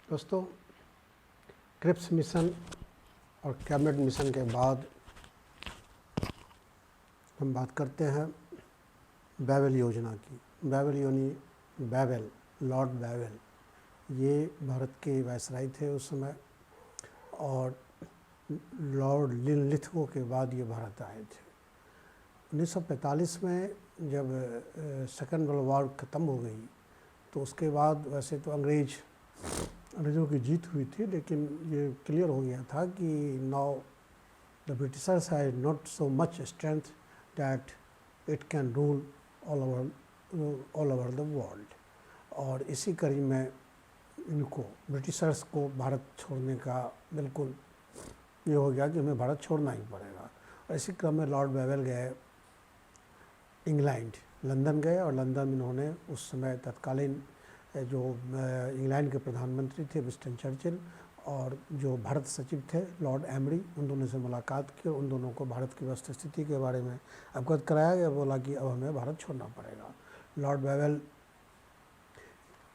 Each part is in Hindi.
दोस्तों, क्रिप्स मिशन और कैबिनेट मिशन के बाद हम बात करते हैं बैबल योजना की। बैबल यानी बैबल, लॉर्ड बैबल, ये भारत के वायसराय थे उस समय, और लॉर्ड लिनलिथगो के बाद ये भारत आए थे। 1945 में जब सेकेंड वर्ल्ड वॉर ख़त्म हो गई तो उसके बाद वैसे तो अंग्रेज़ों की जीत हुई थी, लेकिन ये क्लियर हो गया था कि now the Britishers had not so much strength that it can rule all over the world. और इसी कड़ी में इनको ब्रिटिशर्स को भारत छोड़ने का बिल्कुल ये हो गया कि हमें भारत छोड़ना ही पड़ेगा। और इसी क्रम में लॉर्ड बैबल गए इंग्लैंड, लंदन गए, और लंदन में इन्होंने उस समय तत्कालीन जो इंग्लैंड के प्रधानमंत्री थे विंस्टन चर्चिल और जो भारत सचिव थे लॉर्ड एमरी, उन दोनों से मुलाकात की और उन दोनों को भारत की वस्तुस्थिति के बारे में अवगत कराया गया। बोला कि अब हमें भारत छोड़ना पड़ेगा। लॉर्ड बैबल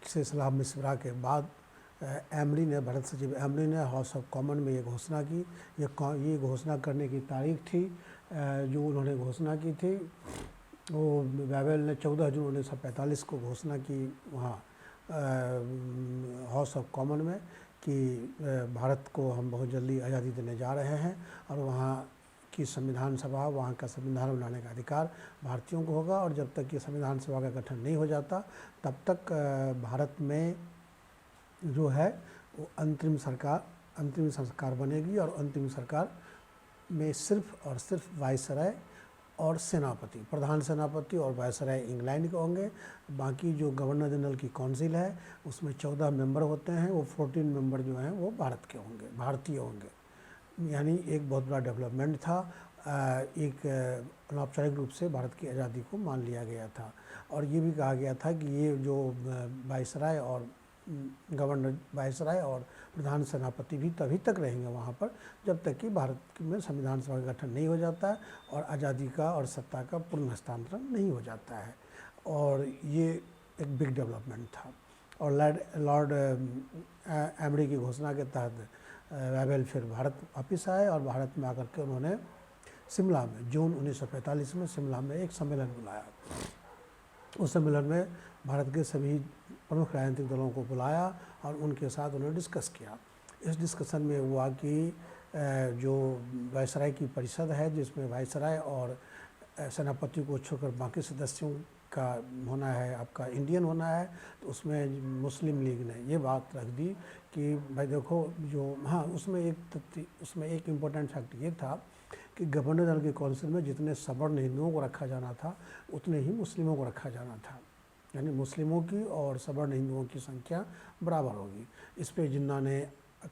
से सलाह मशवरा के बाद एमरी ने, भारत सचिव एमरी ने हाउस ऑफ कॉमन में ये घोषणा की। ये घोषणा करने की तारीख थी जो उन्होंने घोषणा की थी, वो बैबल ने 14 जून 1945 को घोषणा की वहाँ हाउस ऑफ कॉमन में कि भारत को हम बहुत जल्दी आज़ादी देने जा रहे हैं और वहाँ की संविधान सभा, वहाँ का संविधान बनाने का अधिकार भारतीयों को होगा, और जब तक ये संविधान सभा का गठन नहीं हो जाता तब तक भारत में जो है वो अंतरिम सरकार बनेगी, और अंतरिम सरकार में सिर्फ और सिर्फ वायसराय और सेनापति, प्रधान सेनापति और वायसराय इंग्लैंड के होंगे। बाकी जो गवर्नर जनरल की काउंसिल है उसमें 14 मेंबर होते हैं, वो 14 मेंबर जो हैं वो भारत के होंगे, भारतीय होंगे। यानी एक बहुत बड़ा डेवलपमेंट था। एक अनौपचारिक रूप से भारत की आज़ादी को मान लिया गया था, और ये भी कहा गया था कि ये जो वायसराय और गवर्नर, वायसराय और प्रधान सेनापति भी तभी तक रहेंगे वहाँ पर जब तक कि भारत में संविधान सभा का गठन नहीं हो जाता है और आज़ादी का और सत्ता का पूर्ण हस्तांतरण नहीं हो जाता है। और ये एक बिग डेवलपमेंट था। और लॉर्ड एमरी की घोषणा के तहत बैबल फिर भारत वापस आए, और भारत में आकर के उन्होंने शिमला में जून 1945 में शिमला में एक सम्मेलन बुलाया। उस सम्मेलन में भारत के सभी प्रमुख राजनीतिक दलों को बुलाया और उनके साथ उन्होंने डिस्कस किया। इस डिस्कशन में हुआ कि जो वायसराय की परिषद है, जिसमें वायसराय और सेनापति को छोड़कर बाकी सदस्यों का होना है, आपका इंडियन होना है, तो उसमें मुस्लिम लीग ने ये बात रख दी कि भाई देखो, जो हाँ उसमें एक इम्पोर्टेंट फैक्ट ये था कि गवर्नर जनरल की काउंसिल में जितने सवर्ण हिंदुओं को रखा जाना था उतने ही मुस्लिमों को रखा जाना था, यानी मुस्लिमों की और सवर्ण हिंदुओं की संख्या बराबर होगी। इस पे जिन्ना ने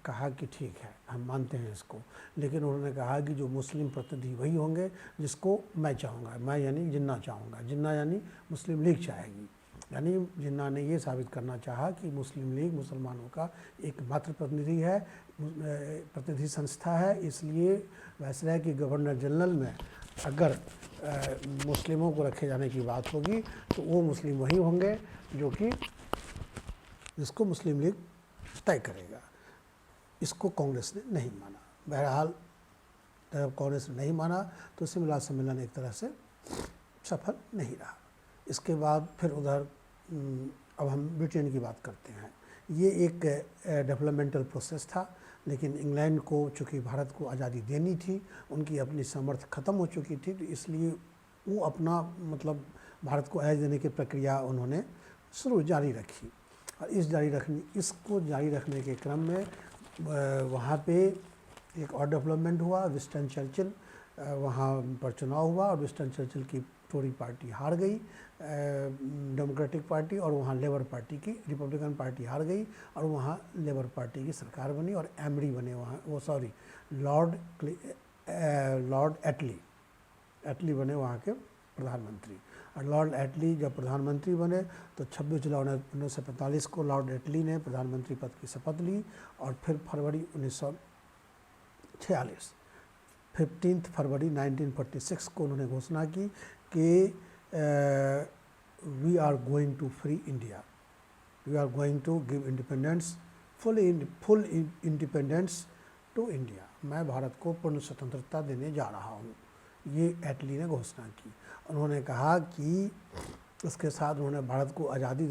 कहा कि ठीक है, हम मानते हैं इसको, लेकिन उन्होंने कहा कि जो मुस्लिम प्रतिनिधि वही होंगे जिसको मैं चाहूँगा, मैं यानी जिन्ना चाहूँगा, जिन्ना यानी मुस्लिम लीग चाहेगी। यानी जिन्ना ने ये साबित करना चाहा कि मुस्लिम लीग मुसलमानों का एकमात्र प्रतिनिधि संस्था है, इसलिए वायसराय की गवर्नर जनरल में अगर मुस्लिमों को रखे जाने की बात होगी तो वो मुस्लिम वही होंगे जो कि जिसको मुस्लिम लीग तय करेगा। इसको कांग्रेस ने नहीं माना। बहरहाल जब कांग्रेस ने नहीं माना तो शिमला सम्मेलन एक तरह से सफल नहीं रहा। इसके बाद फिर उधर अब हम ब्रिटेन की बात करते हैं। ये एक डेवलपमेंटल प्रोसेस था, लेकिन इंग्लैंड को चूँकि भारत को आज़ादी देनी थी, उनकी अपनी सामर्थ्य ख़त्म हो चुकी थी, तो इसलिए वो अपना मतलब भारत को आज़ादी देने की प्रक्रिया उन्होंने जारी रखी। और इसको जारी रखने के क्रम में वहाँ पे एक और डेवलपमेंट हुआ। विंस्टन चर्चिल वहाँ पर चुनाव हुआ और विंस्टन चर्चिल की टोरी पार्टी हार गई, डेमोक्रेटिक पार्टी, और वहाँ लेबर पार्टी की, रिपब्लिकन पार्टी हार गई, और वहाँ लेबर पार्टी की सरकार बनी और एमरी बने वहाँ, लॉर्ड एटली बने वहाँ के प्रधानमंत्री। और लॉर्ड एटली जब प्रधानमंत्री बने तो 26 जुलाई 1945 को लॉर्ड एटली ने प्रधानमंत्री पद की शपथ ली, और फिर फरवरी 1946 15 फरवरी 1946 को उन्होंने घोषणा की कि we are going to free India, we are going to give independence full independence to India, मैं भारत को पूर्ण स्वतंत्रता देने जा रहा हूँ, ये एटली ने घोषणा की। उन्होंने कहा कि उसके साथ उन्होंने भारत को आज़ादी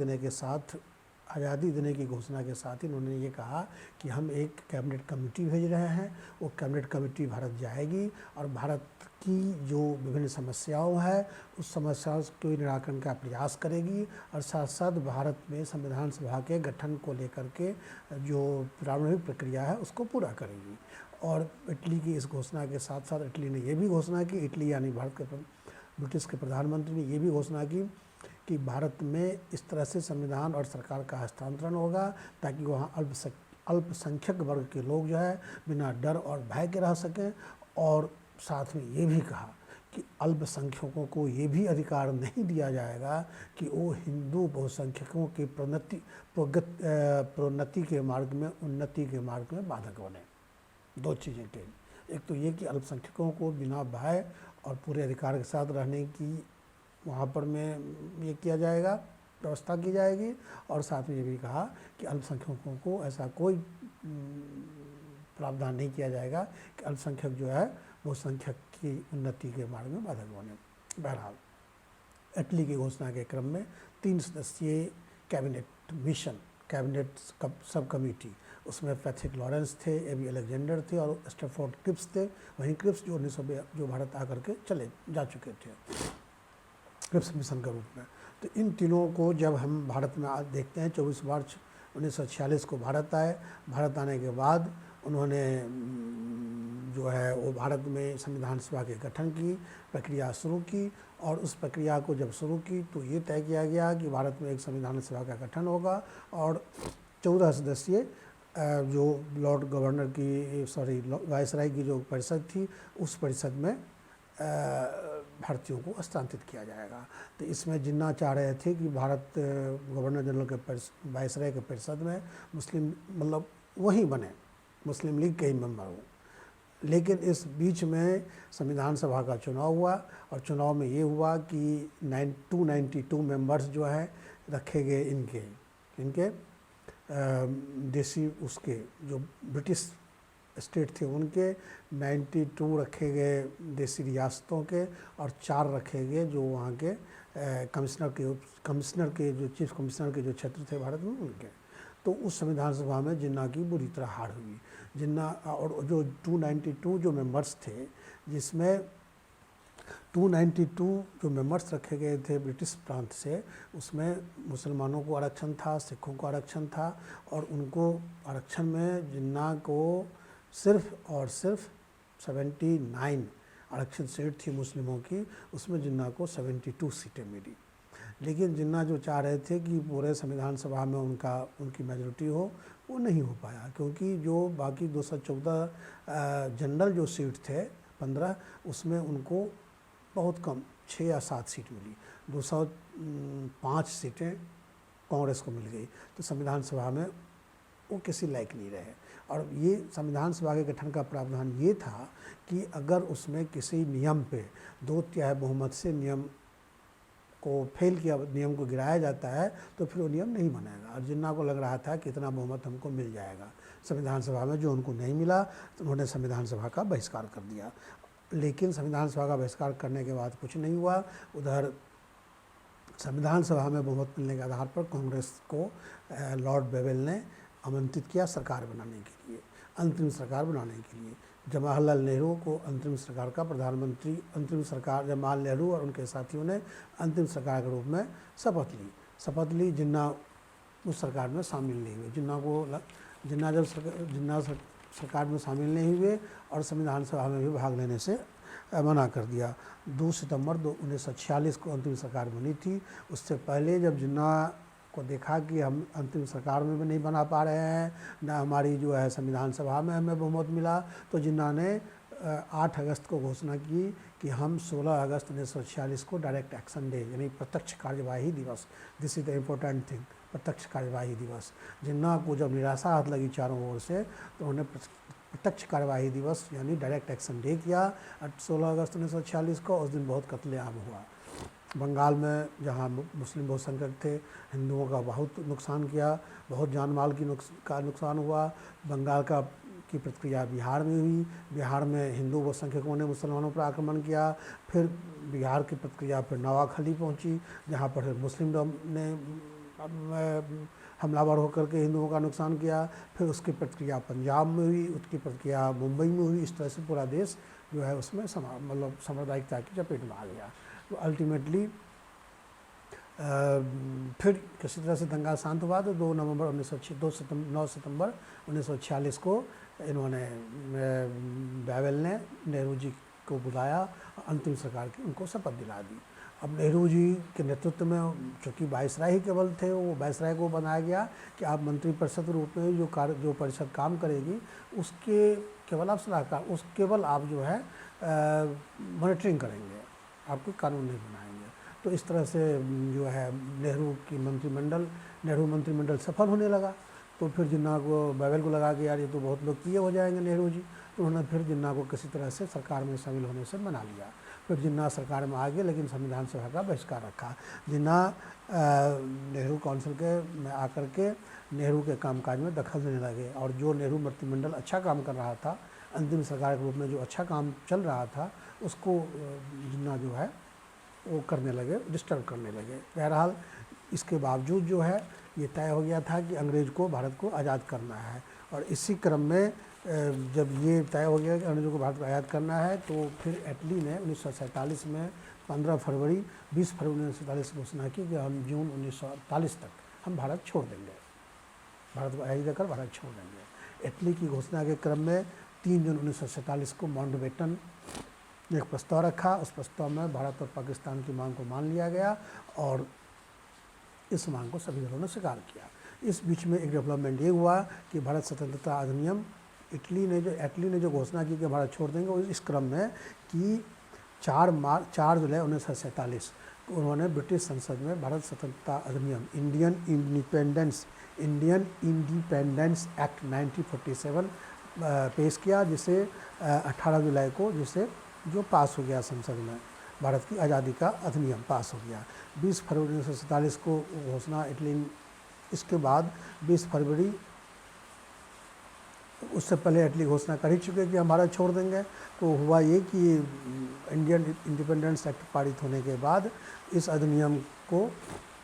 देने की घोषणा के साथ ही उन्होंने ये कहा कि हम एक कैबिनेट कमेटी भेज रहे हैं, वो कैबिनेट कमेटी भारत जाएगी और भारत की जो विभिन्न समस्याओं है उस समस्याओं के निराकरण का प्रयास करेगी और साथ साथ भारत में संविधान सभा के गठन को लेकर के जो प्रारंभिक प्रक्रिया है उसको पूरा करेगी। और इटली की इस घोषणा के साथ साथ इटली ने ये भी घोषणा की, इटली यानी ब्रिटिश के प्रधानमंत्री ने ये भी घोषणा की कि भारत में इस तरह से संविधान और सरकार का हस्तांतरण होगा ताकि वहाँ अल्पसंख्यक वर्ग के लोग जो है बिना डर और भय के रह सकें। और साथ में ये भी कहा कि अल्पसंख्यकों को ये भी अधिकार नहीं दिया जाएगा कि वो हिंदू बहुसंख्यकों की प्रोन्नति के मार्ग में, उन्नति के मार्ग में बाधक बने। दो चीज़ें कही, एक तो ये कि अल्पसंख्यकों को बिना भय और पूरे अधिकार के साथ रहने की वहाँ पर में ये किया जाएगा, व्यवस्था की जाएगी, और साथ में ये भी कहा कि अल्पसंख्यकों को ऐसा कोई प्रावधान नहीं किया जाएगा कि अल्पसंख्यक जो है बहुसंख्यक की उन्नति के मार्ग में बाधक बने। बहरहाल इटली की घोषणा के क्रम में 3 सदस्यीय कैबिनेट सब कमेटी, उसमें पैट्रिक लॉरेंस थे, एबी अलेक्जेंडर थे और स्टैफोर्ड क्रिप्स थे। वहीं क्रिप्स जो भारत आकर के जा चुके थे क्रिप्स मिशन के रूप में। तो इन तीनों को जब हम भारत में आज देखते हैं, 24 मार्च 1946 को भारत आए। भारत आने के बाद उन्होंने जो है वो भारत में संविधान सभा के गठन की प्रक्रिया शुरू की, और उस प्रक्रिया को जब शुरू की तो ये तय किया गया कि भारत में एक संविधान सभा का गठन होगा और 14 सदस्यीय जो लॉर्ड गवर्नर की वायसराय की जो परिषद थी उस परिषद में भारतीयों को हस्तांतरित किया जाएगा। तो इसमें जिन्ना चाह रहे थे कि भारत गवर्नर जनरल के वायसराय के परिषद में मुस्लिम मतलब वही बने, मुस्लिम लीग के ही मेंबर हो। लेकिन इस बीच में संविधान सभा का चुनाव हुआ और चुनाव में ये हुआ कि 292 मेंबर्स जो है रखे गए इनके देसी उसके जो ब्रिटिश स्टेट थे उनके, 92 रखे गए देसी रियासतों के और 4 रखे गए जो वहाँ के कमिश्नर के जो चीफ कमिश्नर के जो क्षेत्र थे भारत में उनके। तो उस संविधान सभा में जिन्ना की बुरी तरह हार हुई। जिन्ना और जो 292 जो मेंबर्स थे, जिसमें 292 जो मेंबर्स रखे गए थे ब्रिटिश प्रांत से, उसमें मुसलमानों को आरक्षण था, सिखों को आरक्षण था, और उनको आरक्षण में जिन्ना को सिर्फ और सिर्फ 79 आरक्षित सीट थी मुस्लिमों की, उसमें जिन्ना को 72 सीटें मिली। लेकिन जिन्ना जो चाह रहे थे कि पूरे संविधान सभा में उनकी मेजॉरिटी हो, वो नहीं हो पाया, क्योंकि जो बाकी 214 जनरल जो सीट थे 15, उसमें उनको बहुत कम 6 या 7 सीट मिली। 205 सीटें कांग्रेस को मिल गई। तो संविधान सभा में वो किसी लायक नहीं रहे। और ये संविधान सभा के गठन का प्रावधान ये था कि अगर उसमें किसी नियम पे 2/3 बहुमत से नियम को गिराया जाता है तो फिर वो नियम नहीं बनेगा। और जिन्ना को लग रहा था कि इतना बहुमत हमको मिल जाएगा संविधान सभा में, जो उनको नहीं मिला, तो उन्होंने संविधान सभा का बहिष्कार कर दिया। लेकिन संविधान सभा का बहिष्कार करने के बाद कुछ नहीं हुआ। उधर संविधान सभा में बहुमत मिलने के आधार पर कांग्रेस को लॉर्ड बेवेल ने आमंत्रित किया सरकार बनाने के लिए, अंतरिम सरकार बनाने के लिए। जवाहरलाल नेहरू को अंतरिम सरकार का प्रधानमंत्री, जवाहरलाल नेहरू और उनके साथियों ने अंतिम सरकार के रूप में शपथ ली। जिन्ना उस सरकार में शामिल नहीं हुए। जिन्ना सरकार में शामिल नहीं हुए और संविधान सभा में भी भाग लेने से मना कर दिया। 2 सितंबर 1946 को अंतिम सरकार बनी थी। उससे पहले जब जिन्ना को देखा कि हम अंतिम सरकार में भी नहीं बना पा रहे हैं, ना हमारी जो है संविधान सभा में हमें बहुमत मिला, तो जिन्ना ने 8 अगस्त को घोषणा की कि हम 16 अगस्त 1946 को डायरेक्ट एक्शन डे यानी प्रत्यक्ष कार्यवाही दिवस, this is the important thing, प्रत्यक्ष कार्यवाही दिवस। जिन्ना को जब निराशा हाथ लगी चारों ओर से, तो उन्होंने प्रत्यक्ष कार्यवाही दिवस यानी डायरेक्ट एक्शन डे किया 16 अगस्त 1946 को। उस दिन बहुत कत्लेआम हुआ। बंगाल में जहाँ मुस्लिम बहुसंख्यक थे, हिंदुओं का बहुत नुकसान किया, बहुत जान माल का नुकसान हुआ। बंगाल की प्रतिक्रिया बिहार में हुई। बिहार में हिंदू बहुसंख्यकों ने मुसलमानों पर आक्रमण किया। फिर बिहार की प्रतिक्रिया फिर नवाखली पहुंची, जहाँ पर मुस्लिम ने हमलावर होकर के हिंदुओं का नुकसान किया। फिर उसकी प्रतिक्रिया पंजाब में हुई, उसकी प्रतिक्रिया मुंबई में हुई। इस तरह से पूरा देश जो है उसमें मतलब सांप्रदायिकता की चपेट में आ गया। तो अल्टीमेटली फिर किसी तरह से दंगा शांत हुआ। तो 9 सितंबर 1946 को इन्होंने बैवेल ने नेहरू जी को बुलाया, अंतिम सरकार की उनको शपथ दिला दी। अब नेहरू जी के नेतृत्व में, चूँकि वायसराय ही केवल थे, वो वायसराय को बनाया गया कि आप मंत्रिपरिषद के रूप में जो परिषद काम करेगी उसके केवल आप सलाहकार, केवल आप जो है मॉनिटरिंग करेंगे, आप कोई कानून नहीं बनाएंगे। तो इस तरह से जो है नेहरू मंत्रिमंडल सफल होने लगा। तो फिर जिन्ना को बैवेल को लगा कि यार ये तो बहुत लोकप्रिय हो जाएंगे नेहरू जी, तो उन्होंने फिर जिन्ना को किसी तरह से सरकार में शामिल होने से मना लिया। फिर जिन्ना सरकार में आ गए, लेकिन संविधान सभा का बहिष्कार रखा। जिन्ना नेहरू काउंसिल में आकर के नेहरू के कामकाज में दखल देने लगे, और जो नेहरू मंत्रिमंडल अच्छा काम कर रहा था, अंतिम सरकार के रूप में जो अच्छा काम चल रहा था, उसको जिन्ना जो है वो करने लगे, डिस्टर्ब करने लगे। बहरहाल इसके बावजूद जो है ये तय हो गया था कि अंग्रेज़ को भारत को आज़ाद करना है। और इसी क्रम में जब ये तय हो गया कि अंग्रेज़ों को भारत को आज़ाद करना है, तो फिर एटली ने 1947 में 20 फरवरी 1947 घोषणा की कि हम जून 1948 तक हम भारत छोड़ देंगे, भारत को आज़ादी देकर भारत छोड़ देंगे। एटली की घोषणा के क्रम में 3 जून 1947 को माउंटबेटन ने एक प्रस्ताव रखा। उस प्रस्ताव में भारत और पाकिस्तान की मांग को मान लिया गया, और इस मांग को सभी दलों ने स्वीकार किया। इस बीच में एक डेवलपमेंट ये हुआ कि भारत स्वतंत्रता अधिनियम एटली ने जो घोषणा की कि भारत छोड़ देंगे, इस क्रम में कि 4 जुलाई 1947 उन्होंने ब्रिटिश संसद में भारत स्वतंत्रता अधिनियम इंडियन इंडिपेंडेंस एक्ट 1947 पेश किया, जिसे 18 जुलाई को जो पास हो गया संसद में, भारत की आज़ादी का अधिनियम पास हो गया। 20 फरवरी 1947 को घोषणा इटली, इसके बाद 20 फरवरी, उससे पहले इटली घोषणा कर ही चुके कि हम भारत छोड़ देंगे। तो हुआ ये कि इंडियन इंडिपेंडेंस एक्ट पारित होने के बाद इस अधिनियम को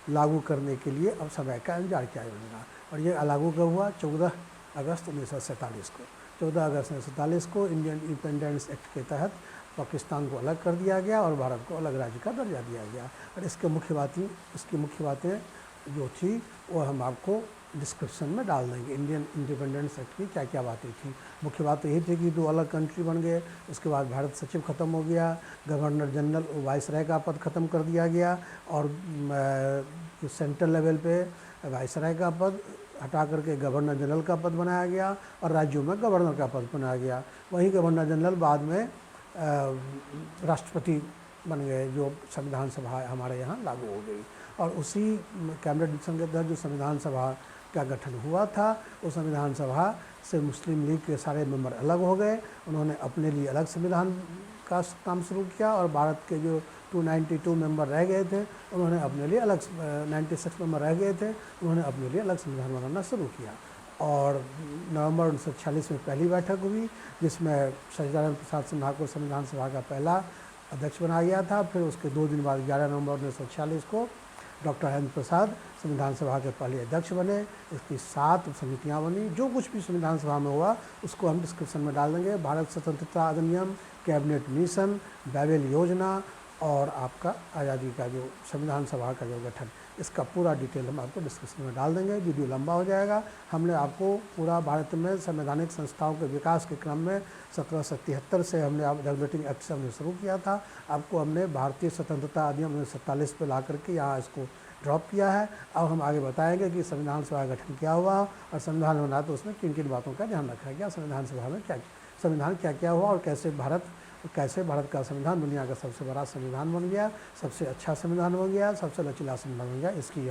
लागू करने के लिए अब समय का इंतजार किया जाएगा। और ये लागू कब हुआ? 14 अगस्त 1947 को। 14 अगस्त 1947 को इंडियन इंडिपेंडेंस एक्ट के तहत पाकिस्तान को अलग कर दिया गया और भारत को अलग राज्य का दर्जा दिया गया। और इसकी मुख्य बातें जो थी वो हम आपको डिस्क्रिप्शन में डाल देंगे। इंडियन इंडिपेंडेंस एक्ट की क्या क्या बातें थी। मुख्य बात तो यही थी कि 2 अलग कंट्री बन गए, उसके बाद भारत सचिव ख़त्म हो गया, गवर्नर जनरल वाइसराय का पद ख़त्म कर दिया गया, और सेंट्रल लेवल पे वाइसराय का पद हटा करके गवर्नर जनरल का पद बनाया गया, और राज्यों में गवर्नर का पद बनाया गया। वही गवर्नर जनरल बाद में राष्ट्रपति बन गए, जो संविधान सभा हमारे यहाँ लागू हो गई। और उसी कैबिनेट डिसीजन के तहत जो संविधान सभा का गठन हुआ था, उस संविधान सभा से मुस्लिम लीग के सारे मेंबर अलग हो गए। उन्होंने अपने लिए अलग संविधान का काम शुरू किया, और भारत के जो 292 मेंबर रह गए थे, उन्होंने अपने लिए अलग 96 मेंबर रह गए थे, उन्होंने अपने लिए अलग संविधान बनाना शुरू किया। और नवंबर 1946 में पहली बैठक हुई, जिसमें सच्चिदानंद प्रसाद सिन्हा को संविधान सभा का पहला अध्यक्ष बनाया गया था। फिर उसके 2 दिन बाद 11 नवंबर 1946 को डॉक्टर हरेंद्र प्रसाद संविधान सभा के पहले अध्यक्ष बने। इसकी 7 समितियां बनी। जो कुछ भी संविधान सभा में हुआ उसको हम डिस्क्रिप्शन में डाल देंगे। भारत स्वतंत्रता अधिनियम, कैबिनेट मिशन, बैवेल योजना, और आपका आज़ादी का जो संविधान सभा का जो गठन, इसका पूरा डिटेल हम आपको डिस्क्रिप्शन में डाल देंगे। वीडियो लंबा हो जाएगा। हमने आपको पूरा भारत में संवैधानिक संस्थाओं के विकास के क्रम में 1773 से हमने रेगुलेटिंग एक्ट से हमने शुरू किया था। आपको हमने भारतीय स्वतंत्रता अधिनियम 1947 पे ला करके यहाँ इसको ड्रॉप किया है। अब हम आगे बताएंगे कि संविधान सभा का गठन क्या हुआ, और संविधान बना तो उसमें किन किन बातों का ध्यान रखा गया, संविधान सभा में संविधान क्या हुआ, और कैसे भारत का संविधान दुनिया का सबसे बड़ा संविधान बन गया, सबसे अच्छा संविधान बन गया, सबसे लचीला संविधान बन गया। इसकी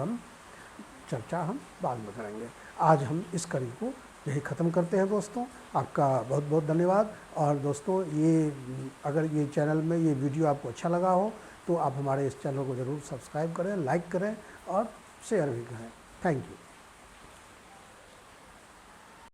चर्चा हम बाद में करेंगे। आज हम इस कड़ी को यही ख़त्म करते हैं दोस्तों। आपका बहुत बहुत धन्यवाद। और दोस्तों, अगर ये चैनल में ये वीडियो आपको अच्छा लगा हो तो आप हमारे इस चैनल को ज़रूर सब्सक्राइब करें, लाइक करें और शेयर भी करें। Thank you.